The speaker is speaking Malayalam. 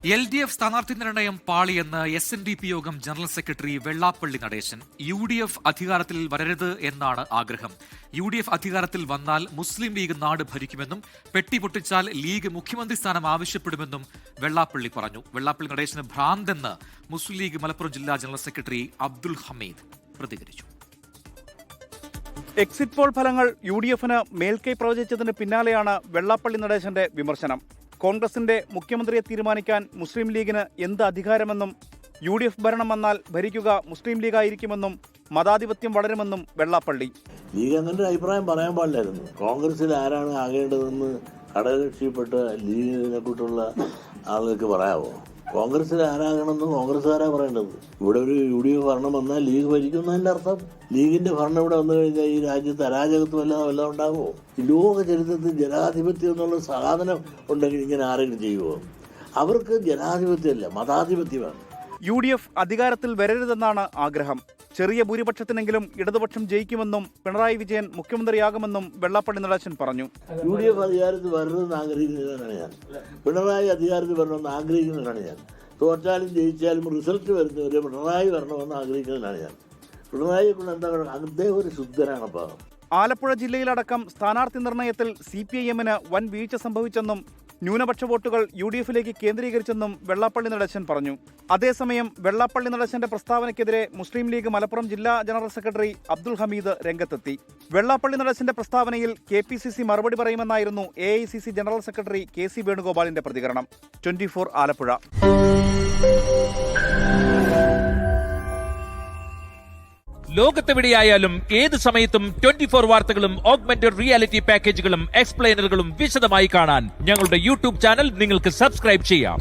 LDF സ്ഥാനാർത്ഥി നിർണയം പാളിയെന്ന് SNDP യോഗം general secretary Vellappally Natesan. UDF അധികാരത്തിൽ വരരുത് എന്നാണ് ആഗ്രഹം. UDF അധികാരത്തിൽ വന്നാൽ മുസ്ലിം ലീഗ് നാട് ഭരിക്കുമെന്നും പെട്ടി പൊട്ടിച്ചാൽ ലീഗ് മുഖ്യമന്ത്രി സ്ഥാനം ആവശ്യപ്പെടുമെന്നും വെള്ളാപ്പള്ളി പറഞ്ഞു. വെള്ളാപ്പള്ളി നടേശന് ഭ്രാന്തെന്ന് മുസ്ലിം ലീഗ് മലപ്പുറം ജില്ലാ ജനറൽ സെക്രട്ടറി അബ്ദുൽ ഹമീദ് പ്രതികരിച്ചു. എക്സിറ്റ് പോൾ ഫലങ്ങൾ UDFന് മേൽക്കൈ പ്രവചിച്ചതിന് പിന്നാലെയാണ് വെള്ളാപ്പള്ളി നടേശന്റെ വിമർശനം. കോൺഗ്രസിന്റെ മുഖ്യമന്ത്രിയെ തീരുമാനിക്കാൻ മുസ്ലിം ലീഗിന് എന്ത് അധികാരമെന്നും UDF ഭരണം വന്നാൽ ഭരിക്കുക മുസ്ലിം ലീഗായിരിക്കുമെന്നും മതാധിപത്യം വളരുമെന്നും വെള്ളാപ്പള്ളി. ലീഗ് അങ്ങനെ അഭിപ്രായം പറയാൻ പാടില്ലായിരുന്നു. കോൺഗ്രസിൽ ആരാണ് ആകേണ്ടതെന്ന് ഘടകകക്ഷിപ്പെട്ട ലീഗിനെ കൂട്ടുള്ള ആളുകൾക്ക് പറയാമോ? കോൺഗ്രസിൽ ആരാകണമെന്ന് കോൺഗ്രസ്സുകാരാ പറയേണ്ടത്. ഇവിടെ ഒരു UDF ഭരണം വന്നാൽ ലീഗ് ഭരിക്കുന്നതിന്റെ അർത്ഥം ലീഗിന്റെ ഭരണം ഇവിടെ വന്നു കഴിഞ്ഞാൽ ഈ രാജ്യത്ത് അരാജകത്വം വല്ലതും ഉണ്ടാകുമോ? ലോക ചരിത്രത്തിൽ ജനാധിപത്യം എന്നുള്ള സാധനം ഉണ്ടെങ്കിൽ ഇങ്ങനെ ആരെങ്കിലും ചെയ്യുമോ? അവർക്ക് ജനാധിപത്യമല്ല, മതാധിപത്യമാണ്. UDF അധികാരത്തിൽ വരരുതെന്നാണ് ആഗ്രഹം. ചെറിയ ഭൂരിപക്ഷത്തിനെങ്കിലും ഇടതുപക്ഷം ജയിക്കുമെന്നും പിണറായി വിജയൻ മുഖ്യമന്ത്രിയാകുമെന്നും വെള്ളാപ്പള്ളി നടേശൻ പറഞ്ഞു. UDF അധികാരത്തിൽ വരണമെന്ന് ആഗ്രഹിക്കുന്നതാണ് ഞാൻ. പിണറായി അധികാരത്തിൽ വരണമെന്ന് ആഗ്രഹിക്കുന്നതാണ് ഞാൻ. തോറ്റാലും ജയിച്ചാലും റിസൾട്ട് വരുന്നവരെ പിണറായി വരണമെന്ന് ആഗ്രഹിക്കുന്നതാണ് ഞാൻ. പിണറായിയെ കൊണ്ട് എന്താ, അദ്ദേഹം ഒരു ശുദ്ധനാണ്. പാവം. ആലപ്പുഴ ജില്ലയിലടക്കം സ്ഥാനാർത്ഥി നിർണയത്തിൽ CPIMന് വൻ വീഴ്ച സംഭവിച്ചെന്നും ന്യൂനപക്ഷ വോട്ടുകൾ UDFിലേക്ക് കേന്ദ്രീകരിച്ചെന്നും വെള്ളാപ്പള്ളി നടേശൻ പറഞ്ഞു. അതേസമയം വെള്ളാപ്പള്ളി നടേശന്റെ പ്രസ്താവനയ്ക്കെതിരെ മുസ്ലിം ലീഗ് മലപ്പുറം ജില്ലാ ജനറൽ സെക്രട്ടറി അബ്ദുൽ ഹമീദ് രംഗത്തെത്തി. വെള്ളാപ്പള്ളി നടേശന്റെ പ്രസ്താവനയിൽ KPCC മറുപടി പറയുമെന്നായിരുന്നു AICC ജനറൽ സെക്രട്ടറി KC വേണുഗോപാലിന്റെ പ്രതികരണം. 24 ആലപ്പുഴ. ലോകത്തെവിടെയായാലും ഏത് സമയത്തും 24 വാർത്തകളും ഓഗ്മെന്റഡ് റിയാലിറ്റി പാക്കേജുകളും എക്സ്പ്ലെയിനറുകളും വിശദമായി കാണാൻ ഞങ്ങളുടെ YouTube ചാനൽ നിങ്ങൾക്ക് സബ്സ്ക്രൈബ് ചെയ്യാം.